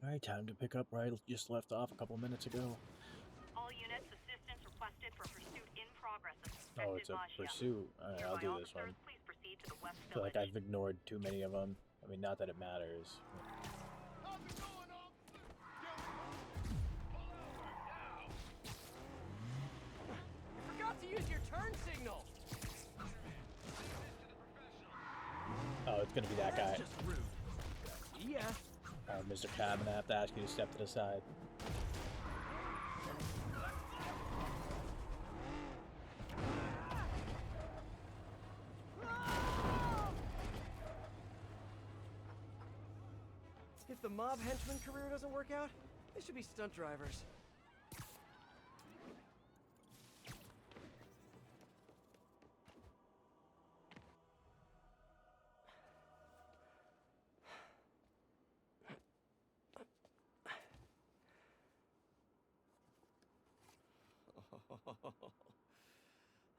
Alright, time to pick up where I just left off a couple minutes ago. All units, assistance requested for pursuit in progress of Oh, suspected it's a Bashia. pursuit. Alright, I'll Nearby do this officers, one. please proceed to the West I feel like Village. I've ignored too many of them. I mean, not that it matters. You forgot to use your turn signal. Oh, it's gonna be that guy. That's just rude. Yeah. Alright, Mr. Cab, I'm gonna have to ask you to step to the side. If the mob henchman career doesn't work out, they should be stunt drivers.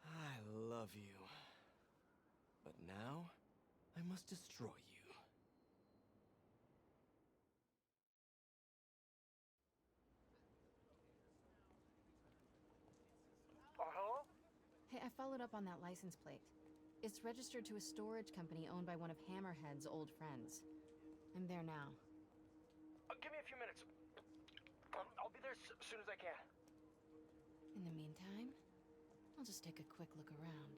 I love you. But now, I must destroy you. Hello? Hey, I followed up on that license plate. It's registered to a storage company owned by one of Hammerhead's old friends. I'm there now. Give me a few minutes. I'll be there as soon as I can. In the meantime, I'll just take a quick look around.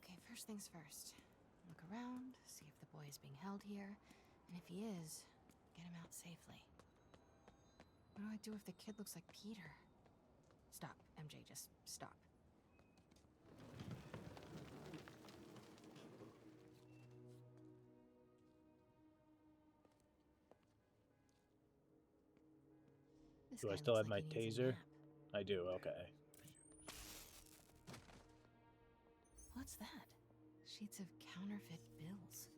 Okay, first things first. Look around, see if the boy is being held here, and if he is, get him out safely. What do I do if the kid looks like Peter? Stop, MJ, just stop. This Do I guy still looks have my like he needs a taser? nap. I do, okay. What's that? Sheets of counterfeit bills.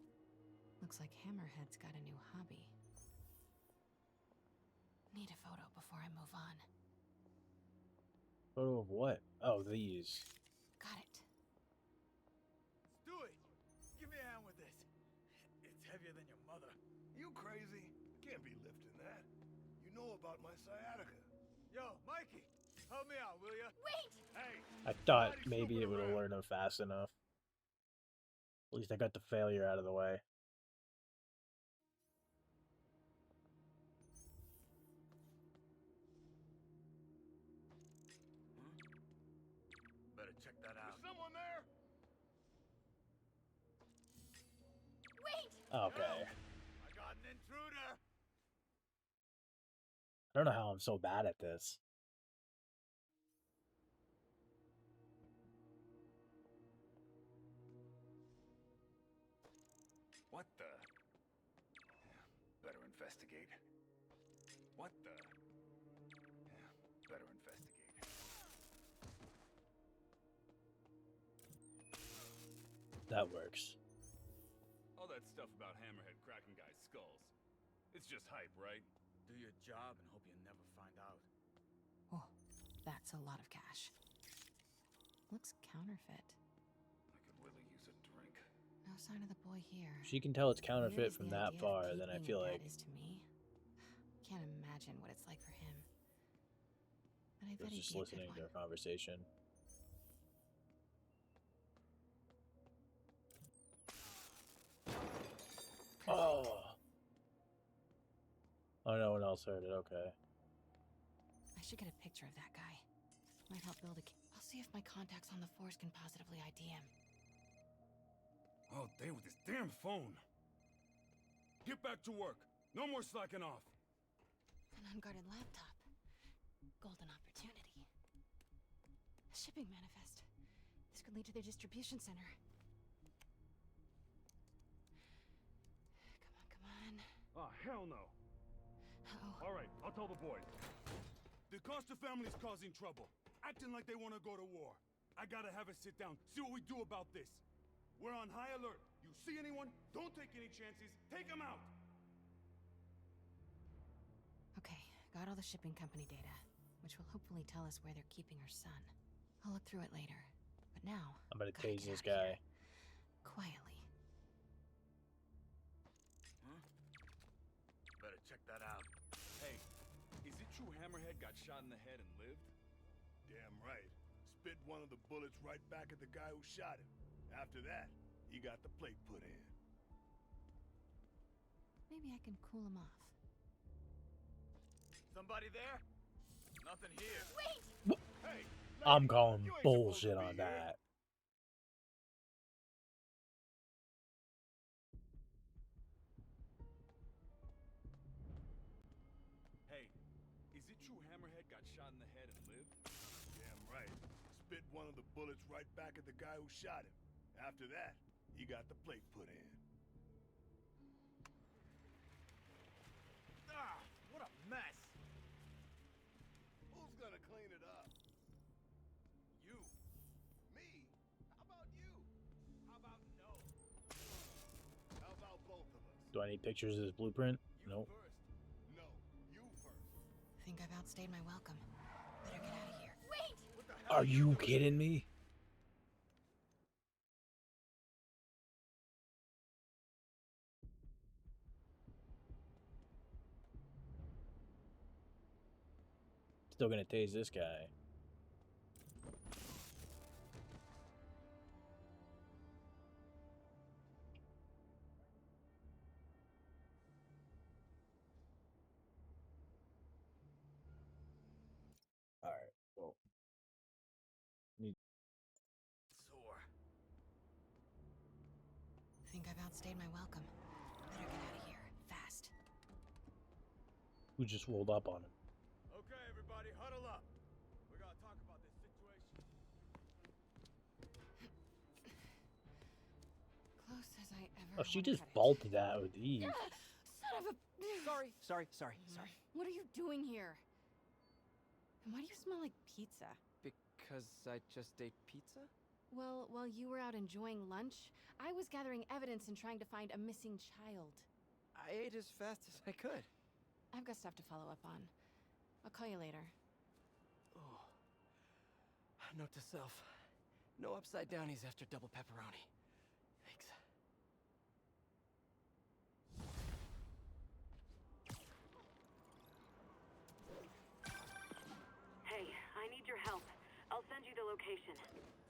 Looks like Hammerhead's got a new hobby. Need a photo before I move on. Photo of what? Oh, these. Got it. Stewie, give me a hand with this. It's heavier than your mother. You crazy? Can't be lifting that. You know about my sciatica. Yo, Mikey, help me out, will ya? Wait! Hey, I thought nobody's maybe it snooping would have around. learned them fast enough. At least I got the failure out of the way. Better check that out. Is someone there? Wait! Okay. I got an intruder. I don't know how I'm so bad at this. What the? Yeah, better investigate. What the? Yeah, better investigate. That works. All that stuff about Hammerhead cracking guys' skulls. It's just hype, right? Do your job and hope you never find out. Oh, that's a lot of cash. Looks counterfeit. I could really use a drink. No sign of the boy here. If she can tell it's Weird counterfeit as from the that idea of far, Pete then I being feel a like dad is to me. Can't imagine what it's like for him. But I I bet was he'd just be a listening good to one. our conversation. Perfect. Oh! Oh, no one else heard it, okay. I should get a picture of that guy. Might help build a I'll see if my contacts on the force can positively ID him. All day with this damn phone. Get back to work. No more slacking off. An unguarded laptop. Golden opportunity. A shipping manifest. This could lead to their distribution center. Come on, come on. Ah, hell no. Uh-oh. All right, I'll tell the boys. The Costa family's causing trouble, acting like they want to go to war. I gotta have a sit down, see what we do about this. We're on high alert. You see anyone? Don't take any chances. Take them out. Okay, got all the shipping company data, which will hopefully tell us where they're keeping our son. I'll look through it later. But now, I'm gonna gotta tase get this out of guy. here. Quietly. Hammerhead got shot in the head and lived? Damn right. Spit one of the bullets right back at the guy who shot him. After that, he got the plate put in. Maybe I can cool him off. Somebody there? Nothing here. Hey, I'm lady, calling you ain't supposed to bullshit be on here. that. Hey, is it true Hammerhead got shot in the head and lived? Damn right. Spit one of the bullets right back at the guy who shot him. After that, he got the plate put in. Ah, what a mess. Who's gonna clean it up? You. Me? How about you? How about no? How about both of us? Do I need pictures of this blueprint? You Nope. first. No, you first. Think I've outstayed my welcome. Better get out of here. Wait! What the hell Are you kidding me? Still gonna tase this guy. All right. Well, sore? Think I've outstayed my welcome. Better get out of here. Fast. who just rolled up on him? Okay, everybody, huddle up. We gotta talk about this situation. Close as I ever. Oh, she wanna just cut it. bolted that with ease. Son of a. Sorry. What are you doing here? And why do you smell like pizza? Because I just ate pizza? Well, while you were out enjoying lunch, I was gathering evidence and trying to find a missing child. I ate as fast as I could. I've got stuff to follow up on. I'll call you later. Oh. Note to self. No upside downies after double pepperoni. Thanks. Hey, I need your help. I'll send you the location.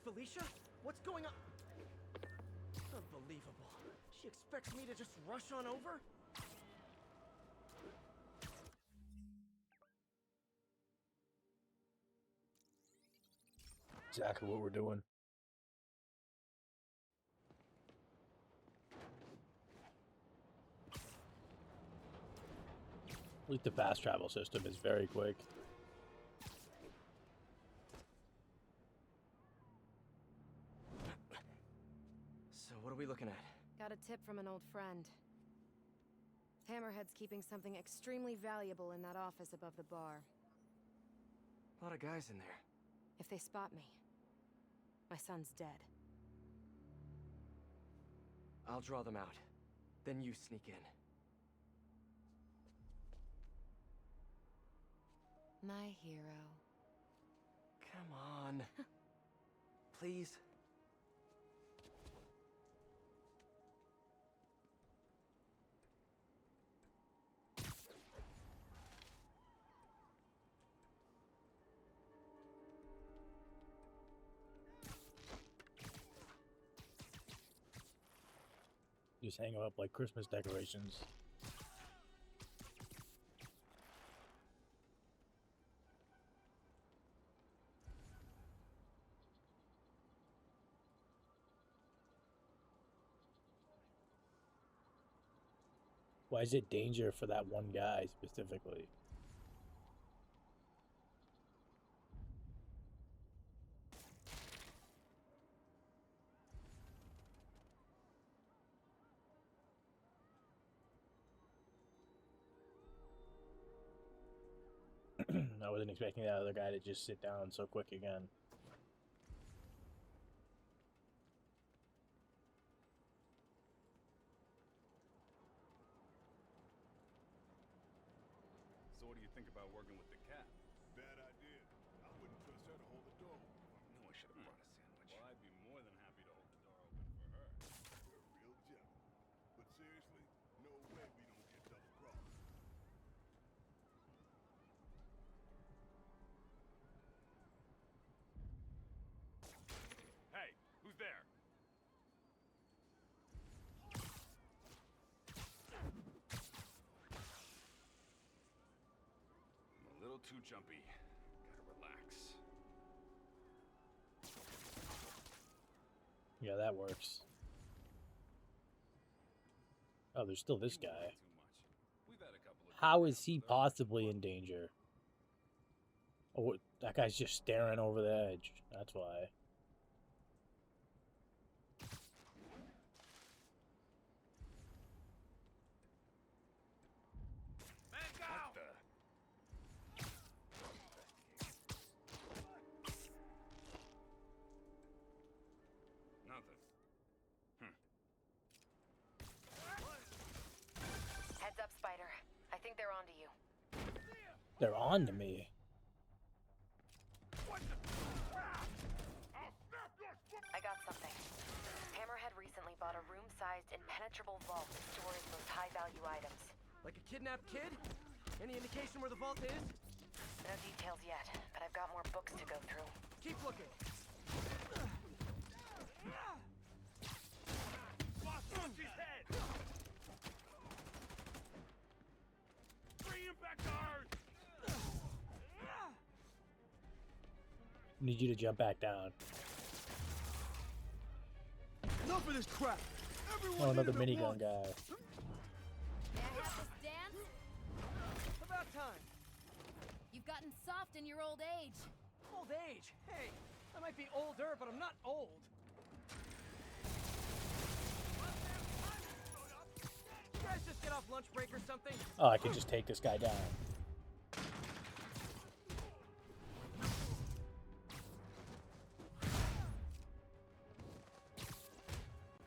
Felicia? What's going on? Unbelievable. She expects me to just rush on over? Exactly what we're doing. At least the fast travel system is very quick. So what are we looking at? Got a tip from an old friend. Hammerhead's keeping something extremely valuable in that office above the bar. A lot of guys in there. If they spot me, my son's dead. I'll draw them out. Then you sneak in. My hero. Come on. Please. Just hang them up like Christmas decorations. Why is it danger for that one guy specifically? I wasn't expecting that other guy to just sit down so quick again. So what do you think about working with the cat? Bad idea. I wouldn't trust her to hold the door. I knew I should have brought a sandwich. Well, I'd be more than happy to hold the door open for her. You're a real gentleman. But seriously, no way we don't get double crossed. too jumpy. Gotta relax. Yeah, that works. Oh, there's still this guy. Too much. We've had a couple of How is he possibly in danger? Oh, that guy's just staring over the edge. That's why. What the? Nothing. Heads up, Spider. I think they're onto you. They're on to me. I got something. Hammerhead recently bought a room-sized, impenetrable vault to store his most high-value items. Like a kidnapped kid? Any indication where the vault is? No details yet, but I've got more books to go through. Keep looking. Boss, punch his head! Bring him back to Earth! Need you to jump back down. Enough of this crap! Everyone Oh, another hit it at minigun once. guy. May I have this dance? About time. You've gotten soft in your old age. Old age? Hey, I might be older, but I'm not old. You guys just get off lunch break or something? Oh, I could just take this guy down.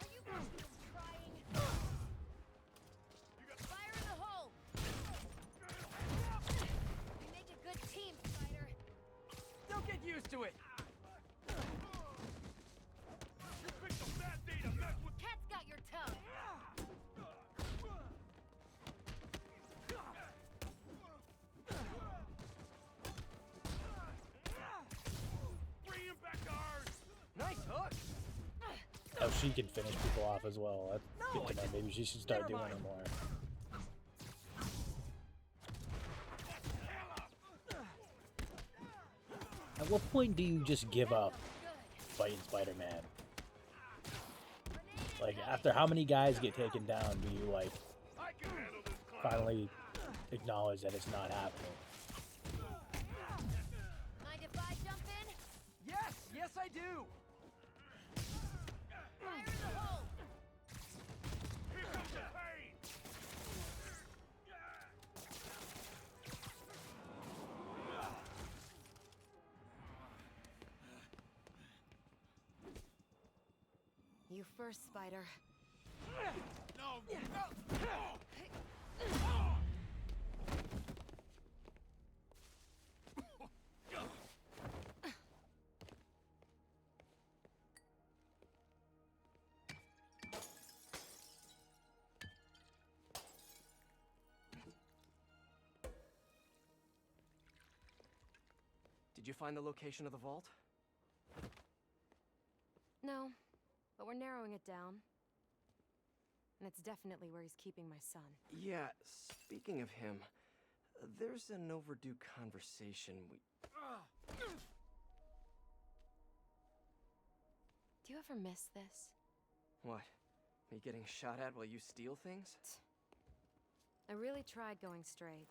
Are you guys still trying? Fire in the hole! We make a good team, Spider. Don't get used to it. You picked a bad day to mess with. Cat's got your tongue. Bring him back to Earth! Nice hook. Oh, she can finish people off as well. That's good to know. Maybe she should start Never doing mind. it more. At what point do you just give up fighting Spider-Man? Like, after how many guys get taken down do you, like, I can handle this clown. finally acknowledge that it's not happening? Mind if I jump in? Yes, yes I do. Fire in the hole! Here comes the pain! You first, Spider. No! Did you find the location of the vault? No, but we're narrowing it down. And it's definitely where he's keeping my son. Yeah, speaking of him, there's an overdue conversation we... Do you ever miss this? What? Me getting shot at while you steal things? I really tried going straight.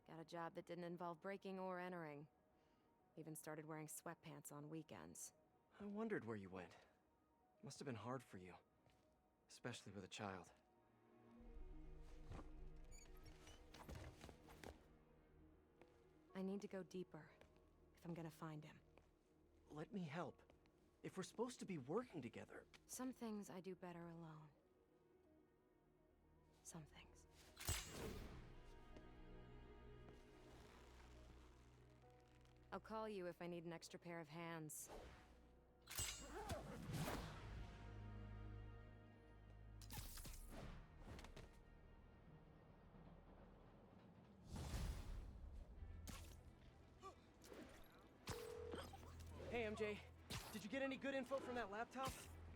Got a job that didn't involve breaking or entering. Even started wearing sweatpants on weekends. I wondered where you went. Must have been hard for you. Especially with a child. I need to go deeper if I'm gonna find him. Let me help. If we're supposed to be working together... Some things I do better alone. Some things. I'll call you if I need an extra pair of hands. Hey, MJ. Did you get any good info from that laptop?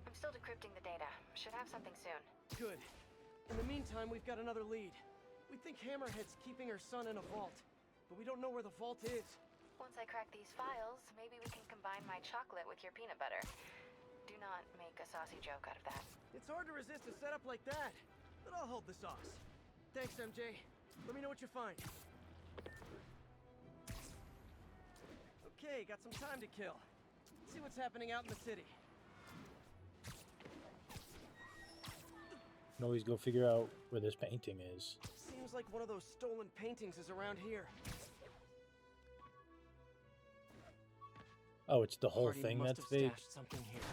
I'm still decrypting the data. Should have something soon. Good. In the meantime, we've got another lead. We think Hammerhead's keeping her son in a vault. but we don't know where the vault is. Once I crack these files, maybe we can combine my chocolate with your peanut butter. Do not make a saucy joke out of that. It's hard to resist a setup like that, but I'll hold the sauce. Thanks, MJ. Let me know what you find. Okay, got some time to kill. Let's see what's happening out in the city. Can always go figure out where this painting is. Seems like one of those stolen paintings is around here. Oh, it's the whole Hardy thing must that's have fake? stashed something here.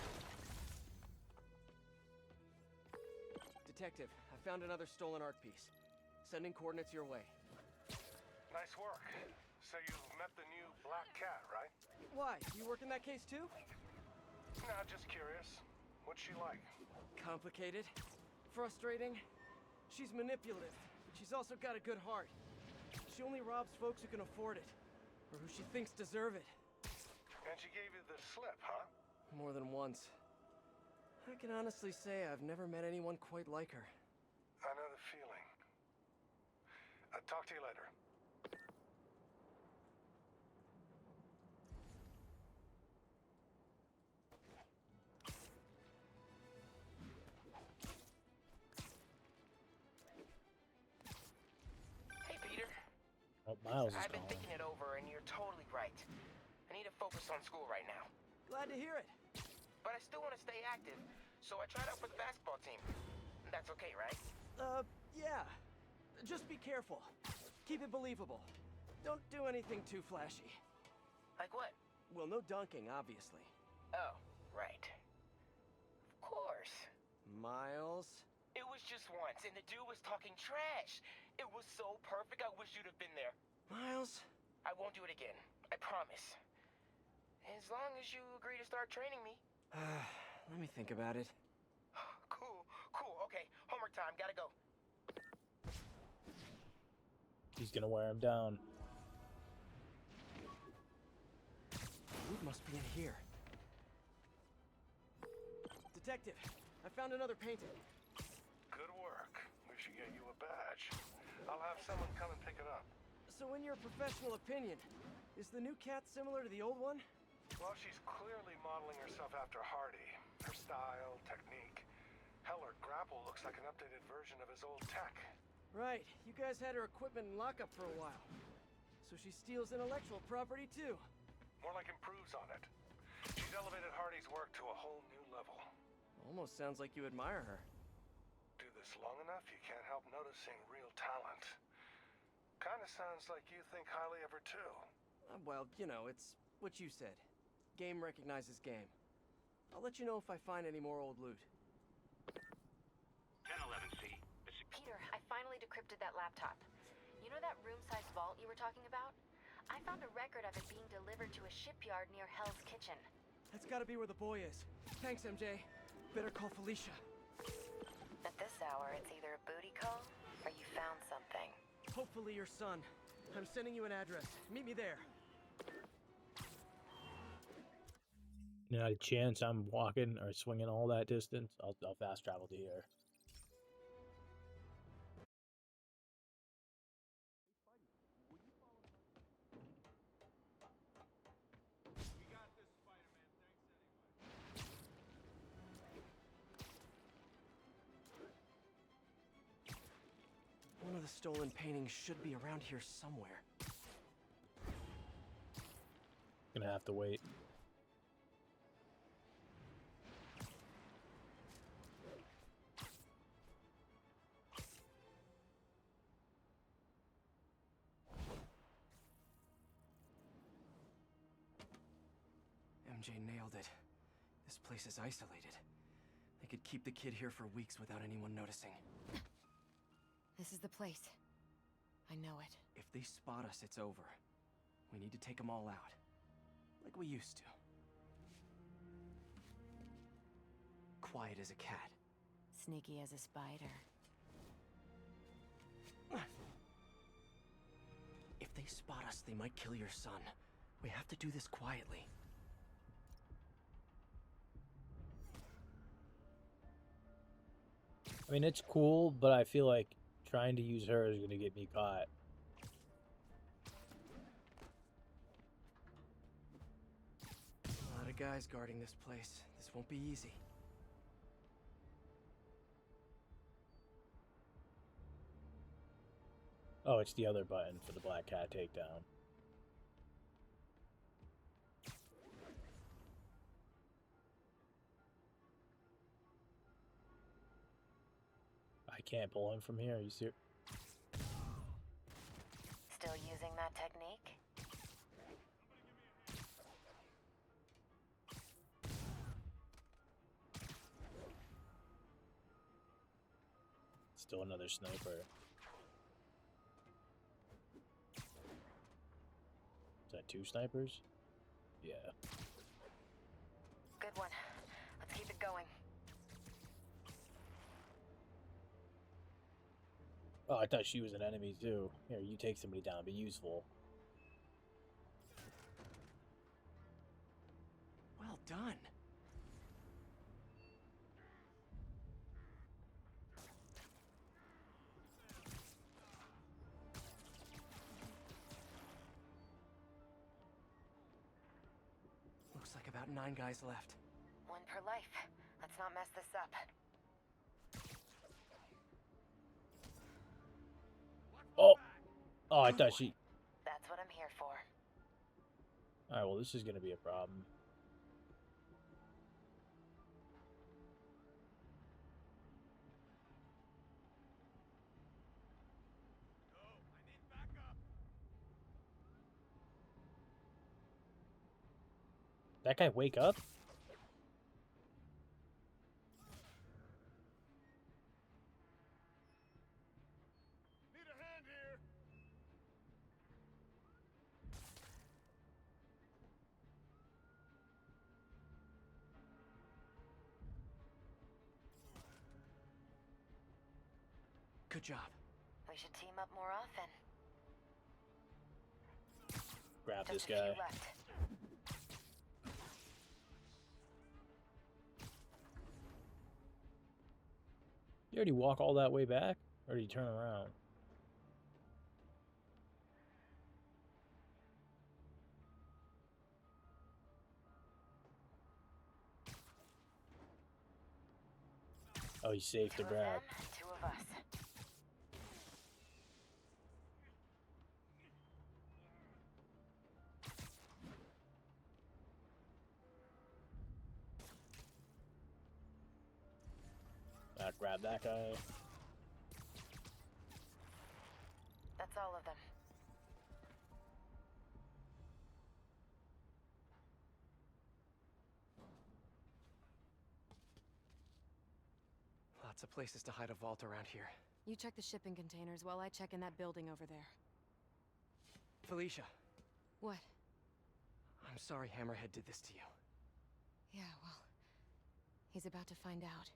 Detective, I found another stolen art piece. Sending coordinates your way. Nice work. So you met the new Black Cat, right? Why? You work in that case too? No, just curious. What's she like? Complicated. Frustrating. She's manipulative, but she's also got a good heart. She only robs folks who can afford it, or who she thinks deserve it. And she gave you the slip, huh? More than once. I can honestly say I've never met anyone quite like her. I know the feeling. Talk to you later. Hey, Peter. Oh, Miles is I've been calling. thinking it over, and you're totally right. I need to focus on school right now. Glad to hear it. But I still want to stay active, so I tried out for the basketball team. That's okay, right? Yeah. Just be careful. Keep it believable. Don't do anything too flashy. Like what? Well, no dunking, obviously. Oh, right. Of course. Miles? It was just once, and the dude was talking trash. It was so perfect, I wish you'd have been there. Miles? I won't do it again. I promise. As long as you agree to start training me. Let me think about it. Cool. Okay, homework time. Gotta go. He's gonna wear him down. Loot must be in here. Detective, I found another painting. Good work. We should get you a badge. I'll have someone come and pick it up. So in your professional opinion, is the new cat similar to the old one? Well, she's clearly modeling herself after Hardy. Her style, technique. Hell, her grapple looks like an updated version of his old tech. Right, you guys had her equipment in lockup for a while. So she steals intellectual property too. More like improves on it. She's elevated Hardy's work to a whole new level. Almost sounds like you admire her. Do this long enough, you can't help noticing real talent. Kinda sounds like you think highly of her too. Well, you know, it's what you said. Game recognizes game. I'll let you know if I find any more old loot. 1011C. Peter, I finally decrypted that laptop. You know that room-sized vault you were talking about? I found a record of it being delivered to a shipyard near Hell's Kitchen. That's gotta be where the boy is. Thanks, MJ. Better call Felicia. At this hour, it's either a booty call or you found something. Hopefully your son. I'm sending you an address. Meet me there. Not a chance I'm walking or swinging all that distance. I'll fast travel to here. One of the stolen paintings should be around here somewhere. Gonna have to wait. MJ nailed it. This place is isolated. They could keep the kid here for weeks without anyone noticing. This is the place. I know it. If they spot us, it's over. We need to take them all out. Like we used to. Quiet as a cat. Sneaky as a spider. If they spot us, they might kill your son. We have to do this quietly. I mean, it's cool, but I feel like trying to use her is gonna get me caught. guys guarding this place. This won't be easy. Oh, it's the other button for the Black Cat takedown. I can't pull him from here. Are you serious? Still using that technique? Still another sniper. Is that 2 snipers? Yeah. Good one. Let's keep it going. Oh, I thought she was an enemy too. Here, you take somebody down. Be useful. Well done. Looks like about 9 guys left. 1 per life. Let's not mess this up. Oh! Oh, I thought she... That's what I'm here for. Alright, well, this is gonna be a problem. That guy wake up? Need a hand here. Good job. We should team up more often. Grab this Just a guy. few left. You already walk all that way back? Or did you turn around? Oh, he's safe to 2 of grab. them, 2 of us. Grab that guy. That's all of them. Lots of places to hide a vault around here. You check the shipping containers while I check in that building over there. Felicia, What? I'm sorry Hammerhead did this to you. Yeah, well, he's about to find out.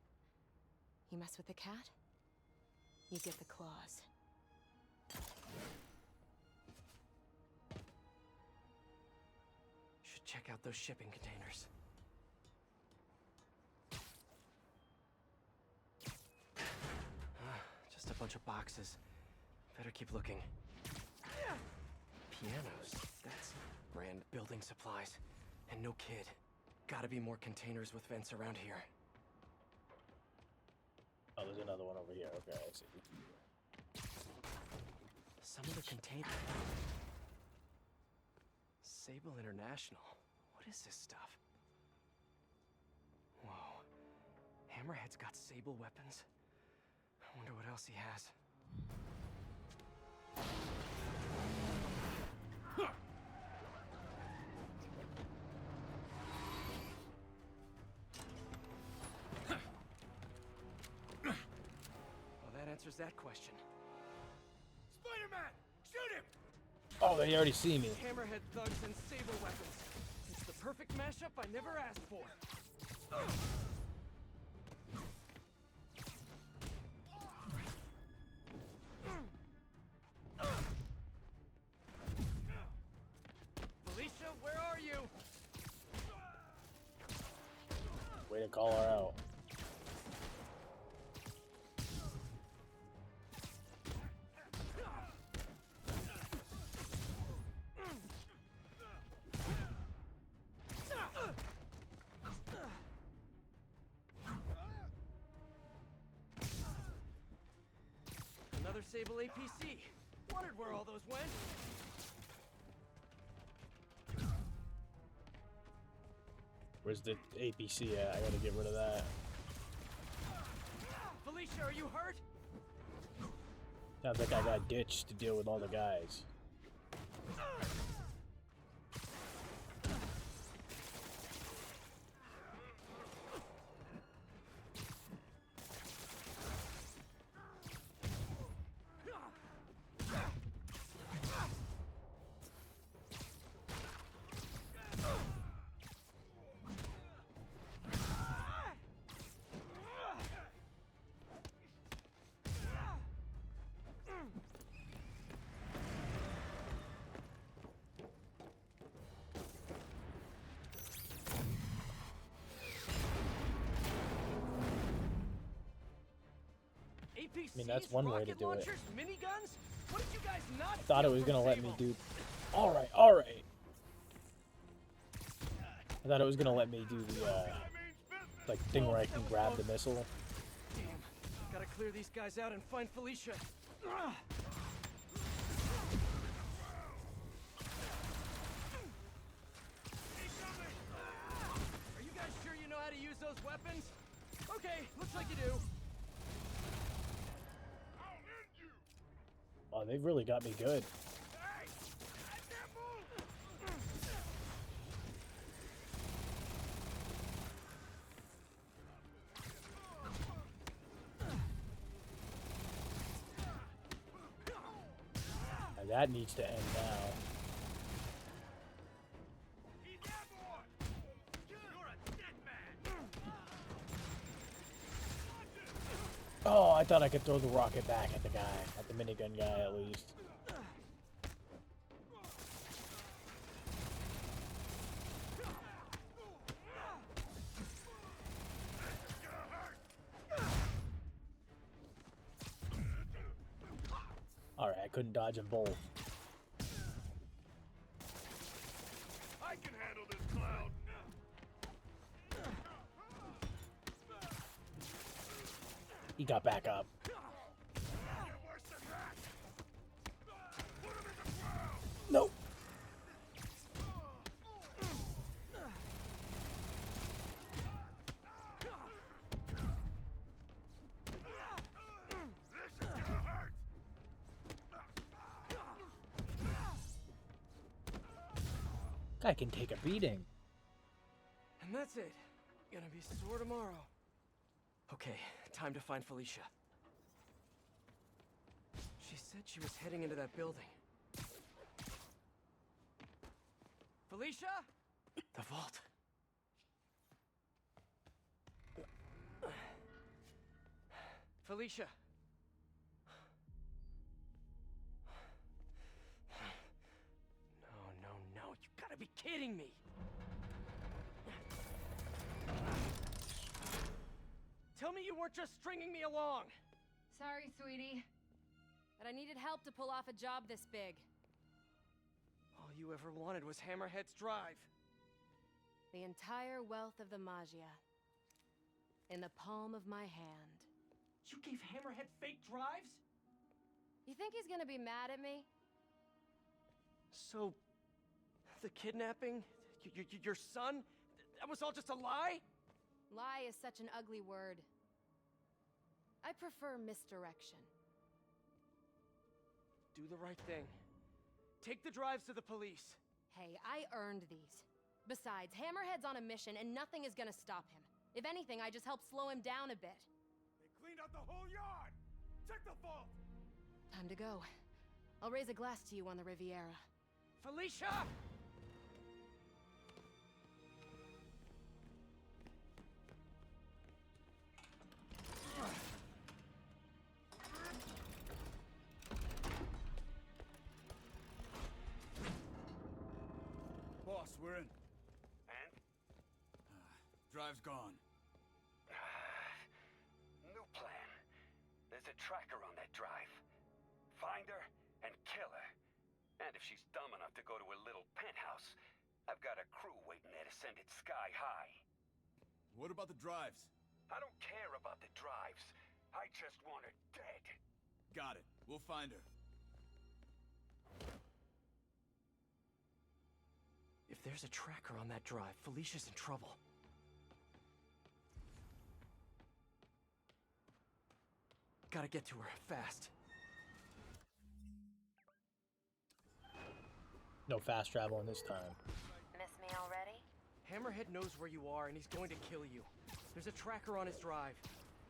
You mess with the cat, you get the claws. Should check out those shipping containers. Just a bunch of boxes. Better keep looking. Pianos. That's brand building supplies. And no kid. Gotta be more containers with vents around here. Oh, there's another one over here. Okay, I see. Some of the containers... Sable International. What is this stuff? Whoa. Hammerhead's got Sable weapons. I wonder what else he has. Well, that answers that question. Spider-Man! Shoot him! Oh, they already see me. Hammerhead thugs and Sable weapons. It's the perfect mashup I never asked for. Felicia, where are you? Way to call her out. Sable APC. Wondered where all those went. Where's the APC at? I gotta get rid of that. Felicia, are you hurt? Sounds like I got ditched to deal with all the guys. APCs, I mean, that's one way to rocket do it. launchers, miniguns? What did you guys not I thought it steal was from gonna let me Sable? do. Alright, alright. I thought it was gonna let me do the, like, thing where I can grab the missile. Damn. Gotta clear these guys out and find Felicia. Are you guys sure you know how to use those weapons? Okay, looks like you do. Oh, they've really got me good. Now that needs to end now. Oh, I thought I could throw the rocket back at the guy, at the minigun guy at least. Alright, I couldn't dodge them both. I can handle this cloud. He got back up. Nope. Guy can take a beating. And that's it. Gonna be sore tomorrow. Okay, time to find Felicia. She said she was heading into that building. Felicia? The vault. Felicia. No, you gotta be kidding me! Tell me you weren't just stringing me along! Sorry, sweetie. But I needed help to pull off a job this big. All you ever wanted was Hammerhead's drive. The entire wealth of the Magia. In the palm of my hand. You gave Hammerhead fake drives? You think he's gonna be mad at me? So, the kidnapping? Your son? That was all just a lie? Lie is such an ugly word. I prefer misdirection. Do the right thing. Take the drives to the police. Hey, I earned these. Besides, Hammerhead's on a mission and nothing is gonna stop him. If anything, I just helped slow him down a bit. They cleaned out the whole yard! Check the vault! Time to go. I'll raise a glass to you on the Riviera. Felicia! Boss, we're in. And? Drive's gone. New plan. There's a tracker on that drive. Find her and kill her. And if she's dumb enough to go to her little penthouse, I've got a crew waiting there to send it sky high. What about the drives? I don't care about the drives. I just want her dead. Got it. We'll find her. If there's a tracker on that drive, Felicia's in trouble. Gotta get to her, fast. No fast traveling this time. Miss me already? Hammerhead knows where you are, and he's going to kill you. There's a tracker on his drive.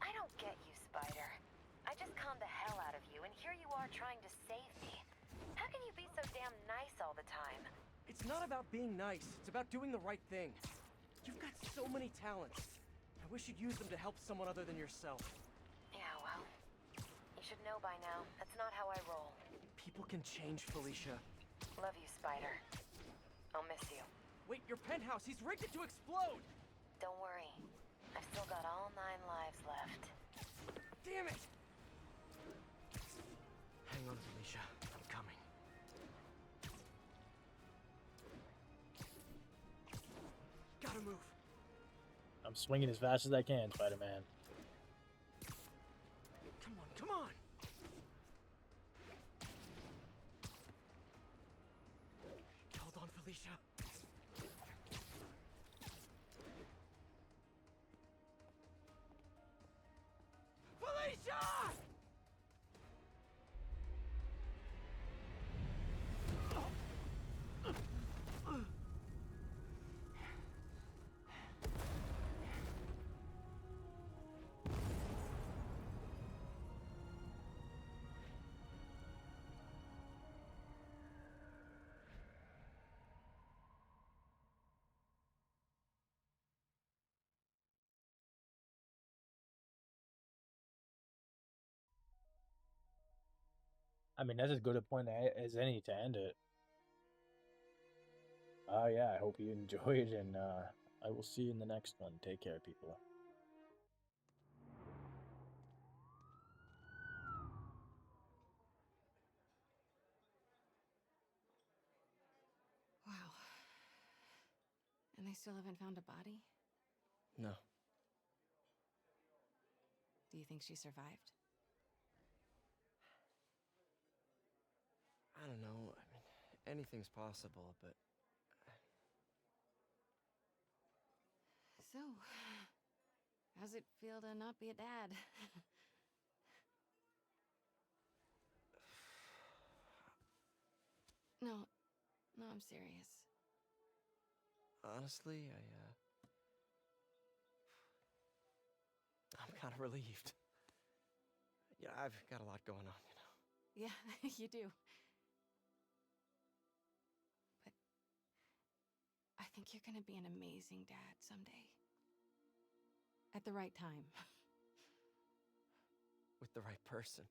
I don't get you, Spider. I just conned the hell out of you, and here you are trying to save me. How can you be so damn nice all the time? It's not about being nice. It's about doing the right thing. You've got so many talents. I wish you'd use them to help someone other than yourself. Yeah, well, you should know by now. That's not how I roll. People can change, Felicia. Love you, Spider. I'll miss you. Wait, your penthouse! He's rigged it to explode! Don't worry. I've still got all 9 lives left. Damn it! Hang on, Felicia. I'm coming. Gotta move. I'm swinging as fast as I can, Spider-Man. Come on, come on! Hold on, Felicia. Felicia! I mean, that's as good a point as any to end it. Yeah, I hope you enjoyed, and I will see you in the next one. Take care, people. Wow. And they still haven't found a body? No. Do you think she survived? I don't know. I mean, anything's possible, but... So, how's it feel to not be a dad? No, I'm serious. Honestly, I'm kind of relieved. Yeah, I've got a lot going on, you know. Yeah, you do. But I think you're gonna be an amazing dad someday. At the right time. With the right person.